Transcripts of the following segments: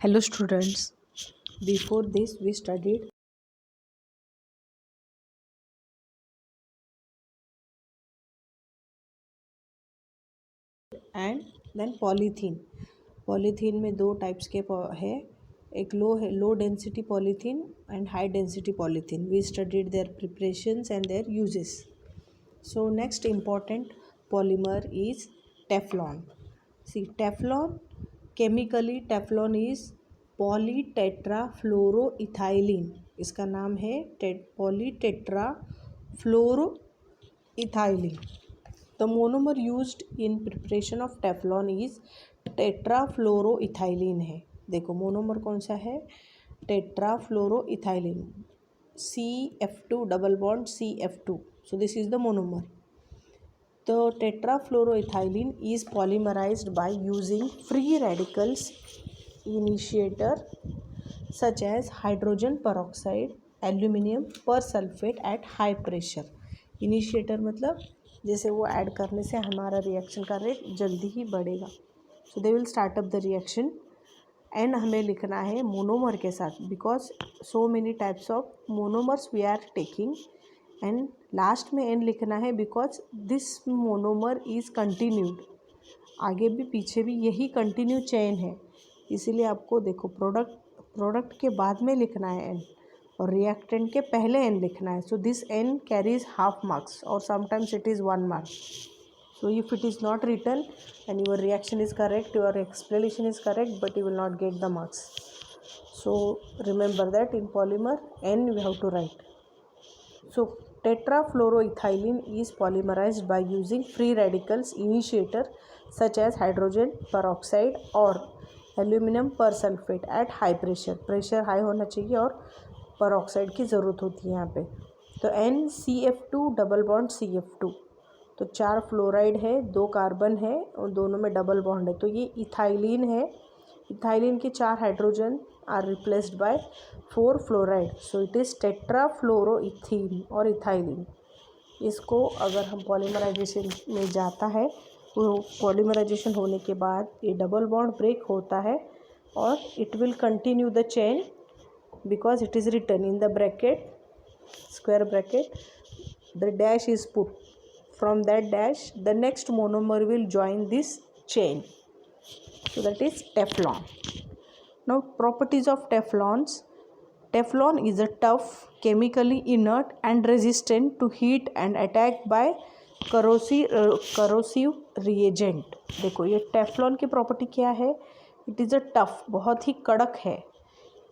Hello students, before this we studied and then polythene. Polythene में दो types के है, एक low density polythene and high density polythene. We studied their preparations and their uses. So next important polymer is Teflon. See, Teflon, chemically Teflon is polytetrafluoroethylene. इसका नाम है polytetrafluoroethylene. The monomer used in preparation of Teflon is tetrafluoroethylene है. देखो monomer कौन सा है? tetrafluoroethylene. CF2 double bond CF2. So this is the monomer. The tetrafluoroethylene is polymerized by using free radicals initiator such as hydrogen peroxide, aluminium persulfate at high pressure. Initiator मतलब जैसे वो add करने से हमारा reaction का rate जल्दी ही बढ़ेगा. So they will start up the reaction. And हमें लिखना है मोनोमर के साथ, because so many types of monomers we are taking. And last में एन लिखना है because this monomer is continued. आगे भी पीछे भी यही कंटिन्यू चेन है, इसीलिए आपको देखो प्रोडक्ट के बाद में लिखना है एन और रिएक्टेंट के पहले एन लिखना है. So this N carries half marks और sometimes it is 1 mark. So if it is not written and your reaction is correct, your explanation is correct, but you will not get the marks. So remember that in polymer N we have to write. So tetrafluoroethylene is polymerized by using free radicals initiator such as hydrogen peroxide or aluminum persulfate at high pressure. Pressure high होना चाहिए और peroxide की ज़रूरत होती है यहाँ पे. तो NCF2 डबल बॉन्ड CF2. तो 4 फ्लोराइड है, 2 कार्बन है और दोनों में डबल बॉन्ड है. तो ये इथाइलिन है. इथाइलिन के 4 hydrogen are replaced by 4 fluoride. So it is tetrafluoroethene और इथाइलिन. इसको अगर हम पॉलीमराइजेशन में जाता है, वो पॉलीमराइजेशन होने के बाद ये डबल बॉन्ड ब्रेक होता है और it will continue the chain because it is written in the bracket, square bracket, the dash is put. From that dash the next monomer will join this chain. So that is Teflon. Now properties of Teflons. Teflon is a tough, chemically inert and resistant to heat and attack by corrosive reagent. देखो ये Teflon की property क्या है? It is a tough, बहुत ही कड़क है.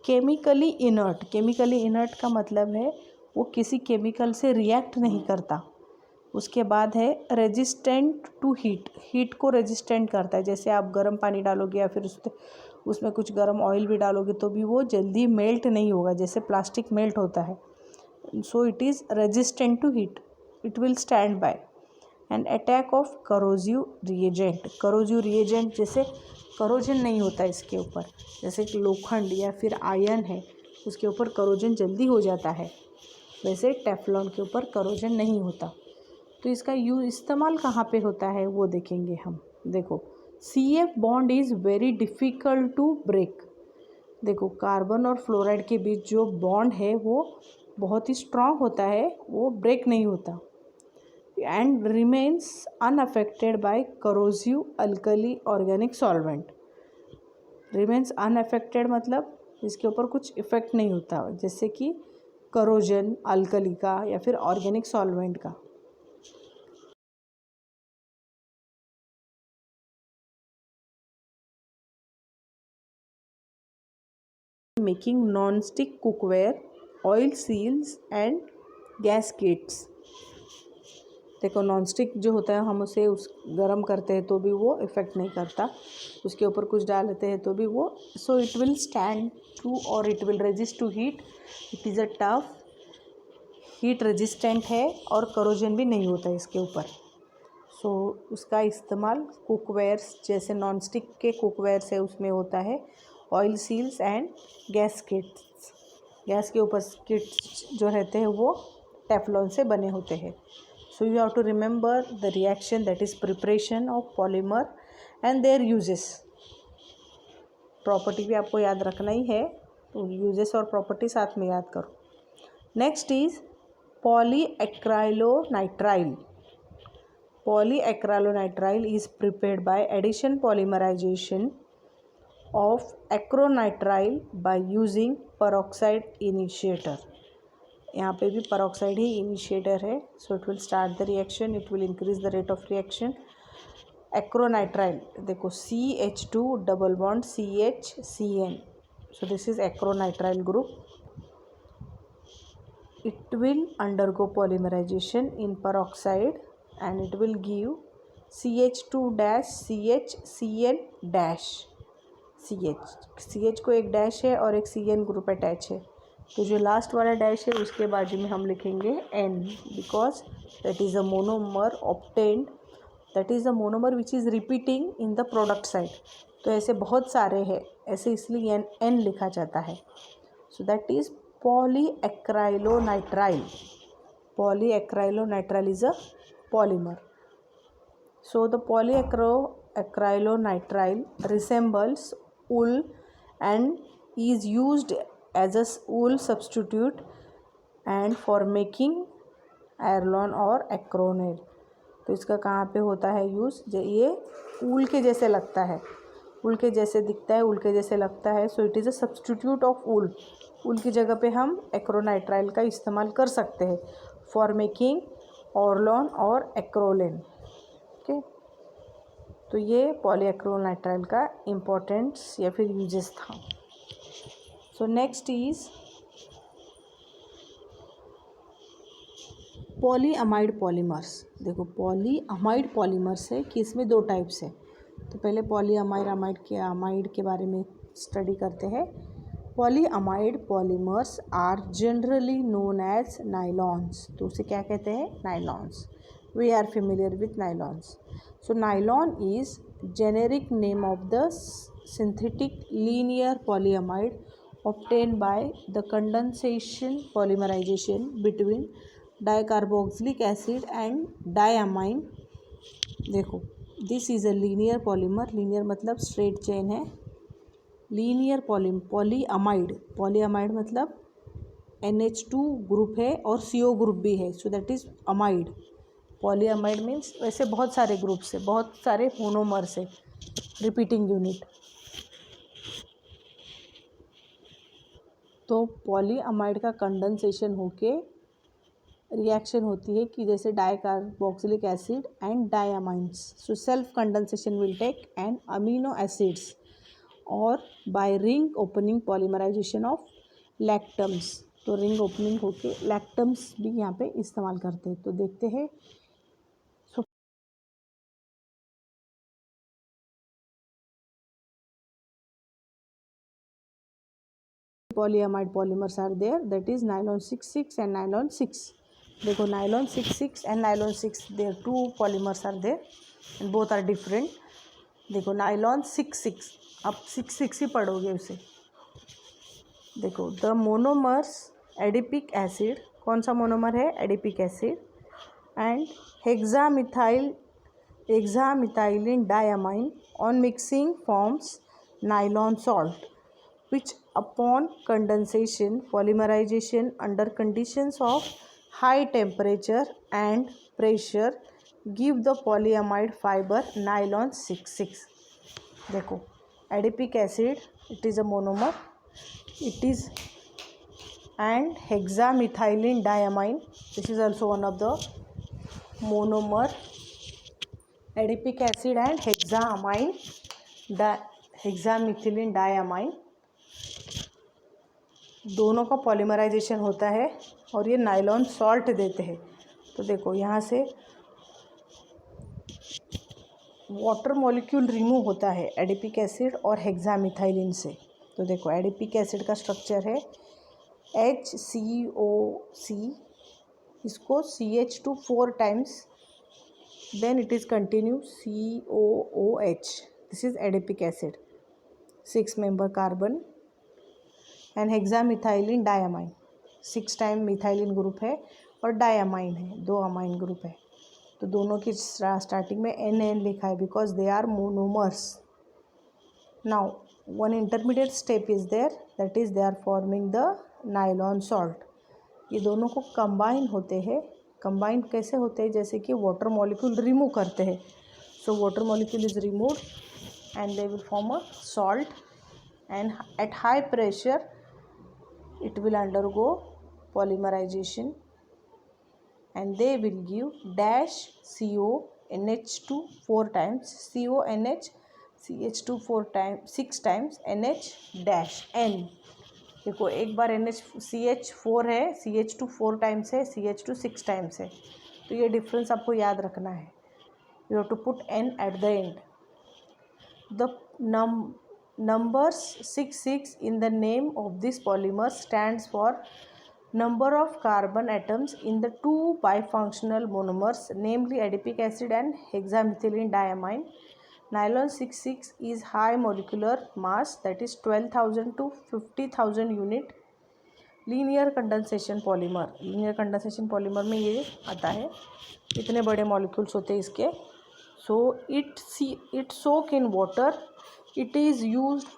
Chemically inert. Chemically inert का मतलब है वो किसी केमिकल से रिएक्ट नहीं करता. उसके बाद है रेजिस्टेंट टू हीट. हीट को रेजिस्टेंट करता है. जैसे आप गर्म पानी डालोगे या फिर उसमें कुछ गर्म ऑयल भी डालोगे तो भी वो जल्दी मेल्ट नहीं होगा, जैसे प्लास्टिक मेल्ट होता है. So it is resistant to heat. It will stand by. And attack of corrosive reagent. Corrosive reagent जैसे करोजन नहीं होता इसके ऊपर, जैसे लोखंड या फिर आयरन है उसके ऊपर करोजन जल्दी हो जाता है, वैसे टेफ्लॉन के ऊपर करोजन नहीं होता. तो इसका इस्तेमाल कहाँ पे होता है वो देखेंगे हम. देखो CF bond is very difficult to break. देखो कार्बन और फ्लोराइड के बीच जो बॉन्ड है वो बहुत ही स्ट्रॉन्ग होता है, वो ब्रेक नहीं होता. And remains unaffected bye करोजिव alkali organic solvent. Remains unaffected मतलब इसके ऊपर कुछ इफ़ेक्ट नहीं होता, जैसे कि करोजन अल्कली का या फिर ऑर्गेनिक सॉल्वेंट का. Making non stick cookware, oil seals and gaskets. देखो नॉन स्टिक जो होता है हम उसे गरम करते हैं तो भी वो इफ़ेक्ट नहीं करता, उसके ऊपर कुछ डालते हैं तो भी वो. So it will stand to और it will resist to heat. It is a tough, heat resistant है और करोजन भी नहीं होता इसके ऊपर. सो उसका इस्तेमाल कुकवेयर्स जैसे नॉन स्टिक के कुकवेयर्स है उसमें होता है. Oil seals and gaskets. Gas के ऊपर किट्स जो रहते हैं वो टेफ्लॉन से बने होते हैं. So you have to remember the reaction that is preparation of polymer and their uses. Property भी आपको याद रखना ही है, तो यूजेस और प्रॉपर्टी साथ में याद करो. Next is polyacrylonitrile. Polyacrylonitrile is prepared by addition polymerization of acrylonitrile by using peroxide initiator. यहाँ पे भी peroxide ही initiator है. So it will start the reaction, it will increase the rate of reaction. Acrylonitrile, देखो CH2 double bond CHCN. So this is acrylonitrile group. It will undergo polymerization in peroxide and it will give CH2 dash CHCN dash CH को एक dash है और एक CN group attach है, तो जो last वाला डैश है उसके बाजू में हम लिखेंगे N, because that is a monomer obtained, that is a monomer which is repeating in the product side. तो ऐसे बहुत सारे हैं, ऐसे इसलिए N लिखा जाता है. So that is polyacrylonitrile. Polyacrylonitrile is a polymer. So the polyacrylonitrile resembles wool and is used as a wool substitute and for making iron or acrylonitrile. तो इसका कहाँ पे होता है यूज़? ये वूल के जैसे लगता है, वूल के जैसे दिखता है, वूल के जैसे लगता है. So it is a substitute of wool. Wool की जगह पे हम एक्रोनाइट्राइल का इस्तेमाल कर सकते हैं फॉर मेकिंग ऑर्लॉन और एक्रोलिन. ओके, तो ये पॉलीएक्रोनाइट्राइल का इम्पोर्टेंस या फिर यूजेस था. So next is polyamide polymers. देखो पॉलीअमाइड पॉलीमर्स है कि इसमें दो टाइप्स है. तो पहले पॉलीअमाइड के बारे में स्टडी करते हैं. Polyamide polymers are generally known as nylons. तो उसे क्या कहते हैं? Nylons. We are familiar with nylons. So nylon is generic name of the synthetic linear polyamide obtained by the condensation polymerization between dicarboxylic acid and diamine. देखो this is a linear polymer. Linear मतलब straight chain है. Linear polyamide मतलब NH2 group है और CO group भी है, so that is amide. Polyamide means वैसे बहुत सारे ग्रुप्स है, बहुत सारे मोनोमर्स है, रिपीटिंग यूनिट. तो पॉलीअमाइड का कंडेंसेशन होके रिएक्शन होती है कि जैसे dicarboxylic acid and diamines. So self condensation will take and amino acids और by ring opening polymerization of lactams. तो रिंग ओपनिंग होके लैक्टम्स भी यहाँ पे इस्तेमाल करते हैं. तो देखते हैं. Polyamide polymers are there, that is nylon 6,6 and nylon 6. देखो nylon 6,6 and nylon 6, there two polymers are there and both are different. देखो नाइलॉन 6,6, अब 6,6 ही पढ़ोगे उसे. देखो द मोनोमर्स एडिपिक एसिड, कौन सा मोनोमर है? Adipic acid. And hexamethylene diamine on mixing forms nylon salt, which upon condensation polymerization under conditions of high temperature and pressure give the polyamide fiber nylon 6,6. देखो adipic acid, it is a monomer, it is, and hexamethylene diamine, this is also one of the monomer. Adipic acid and hexamethylene diamine दोनों का polymerisation होता है और ये nylon salt देते हैं. तो देखो यहाँ से वाटर मॉलिक्यूल रिमूव होता है एडिपिक एसिड और हेक्सामिथाइलिन से. तो देखो एडिपिक एसिड का स्ट्रक्चर है HCOC, इसको CH2 4 times, then it is continue COOH. This is adipic acid, 6 member carbon. And hexamethylene diamine, 6 time methylene group है और डायमाइन है, 2 अमाइन ग्रुप है. तो दोनों की स्टार्टिंग में NN लिखा है because they are monomers. Now one intermediate step is there, that is they are forming the nylon salt. ये दोनों को कंबाइन होते हैं. कंबाइन कैसे होते हैं? जैसे कि वाटर मॉलिक्यूल रिमूव करते हैं. So water molecule is removed and they will form a salt, and at high pressure it will undergo polymerization and they will give dash CO NH2 4 times, CO NH CH2 4 times 6 times, NH dash N. देखो एक बार CH4 है, CH2 4 times है, CH2 6 times है. तो ये difference आपको याद रखना है. You have to put N at the end. The numbers 6 in the name of this polymer stands for number of carbon atoms in the two bifunctional monomers, namely adipic acid and hexamethylene diamine. Nylon 6,6 is high molecular mass, that is 12,000 to 50,000 unit. Linear condensation polymer. Linear condensation polymer में ये आता है, इतने बड़े molecules होते हैं इसके. So it soak in water. It is used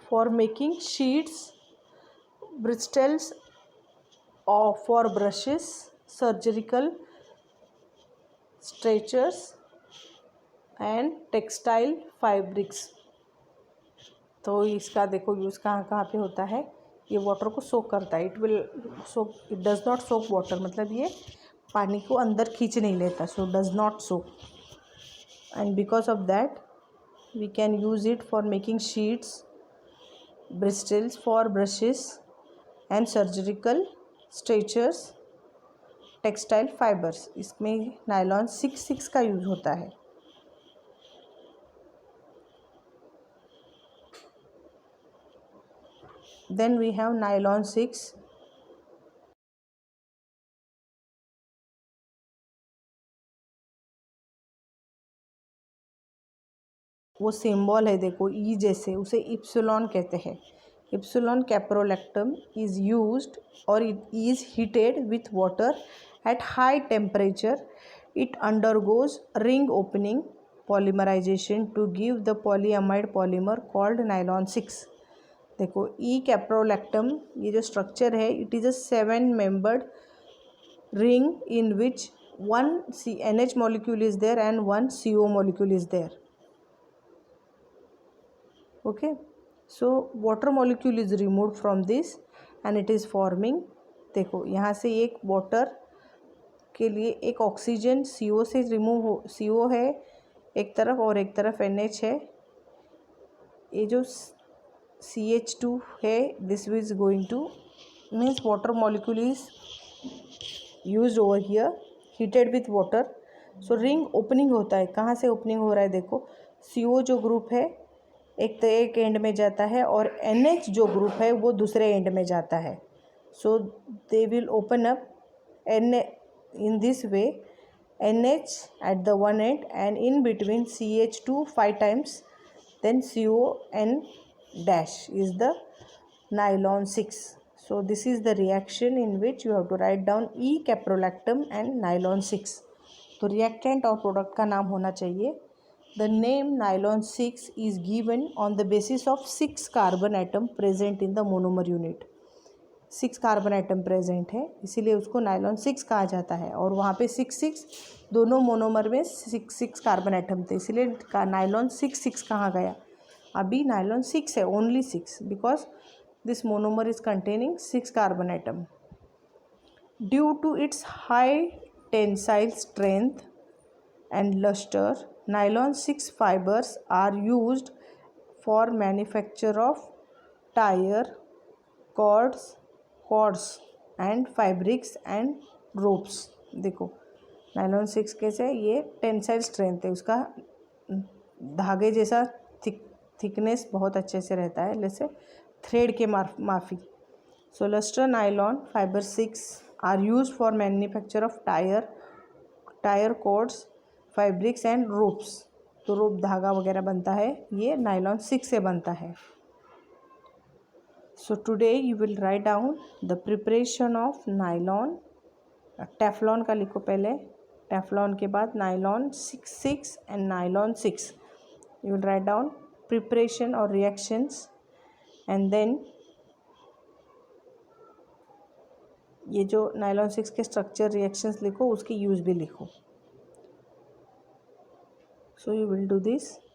for making sheets, bristles, or for brushes, surgical stretchers and textile fabrics. तो इसका देखो यूज़ कहाँ कहाँ पे होता है. ये वाटर को सोक करता है. It will soak, it does not soak water, मतलब ये पानी को अंदर खींच नहीं लेता. So does not soak. And because of that we can use it for making sheets, bristles for brushes and surgical stretchers, textile fibers. इसमें nylon 6,6 का यूज़ होता है. Then we have nylon 6. वो सिंबल है देखो ई जैसे, उसे इप्सिलॉन कहते हैं. इप्सिलॉन कैप्रोलैक्टम इज़ यूज्ड और it is heated with water at high temperature. It undergoes ring opening polymerization to give the polyamide polymer called nylon 6. देखो ई कैप्रोलैक्टम, ये जो स्ट्रक्चर है, it is a 7 membered ring in which one NH molecule is there and one CO molecule is there. Okay, so water molecule is removed from this and it is forming. देखो यहाँ से एक water के लिए एक oxygen CO से remove हो, CO है एक तरफ और एक तरफ NH है. ये जो CH2 है, this is going to means water molecule is used over here, heated with water. So ring opening होता है. कहाँ से ओपनिंग हो रहा है? देखो CO जो ग्रुप है एक एंड में जाता है और NH जो ग्रुप है वो दूसरे एंड में जाता है. So they will open up in this way NH at the one end and in between CH2 5 times, then CON dash is the nylon 6. So this is the reaction in which you have to write down E caprolactam and nylon 6. तो reactant और product का नाम होना चाहिए. The name nylon 6 is given on the basis of 6 carbon atom present in the monomer unit. 6 carbon atom present है, इसीलिए उसको nylon 6 कहा जाता है. और वहाँ पे 6 दोनों मोनोमर में 6 कार्बन एटम थे, इसीलिए नायलॉन 6 कहाँ गया? अभी नायलॉन 6 है, only 6, because this monomer is containing 6 carbon atom. Due to its high tensile strength and luster, nylon 6 fibers are used for manufacture of tire, cords and fabrics and ropes. देखो nylon 6 कैसे है? ये tensile strength है, उसका धागे जैसा thickness बहुत अच्छे से रहता है, जैसे थ्रेड के माफी. So lustre nylon fibre 6 are use for manufacture of tyre cords, fabrics and ropes. तो रोप धागा वगैरह बनता है, ये नायलॉन 6 से बनता है. So today you will write down the preparation of nylon. Teflon का लिखो पहले, टेफ्लॉन के बाद nylon 6 and nylon 6. You will write down preparation और रिएक्शंस, एंड देन ये जो नायलॉन 6 के स्ट्रक्चर रिएक्शंस लिखो, उसकी यूज़ भी लिखो. So you will do this.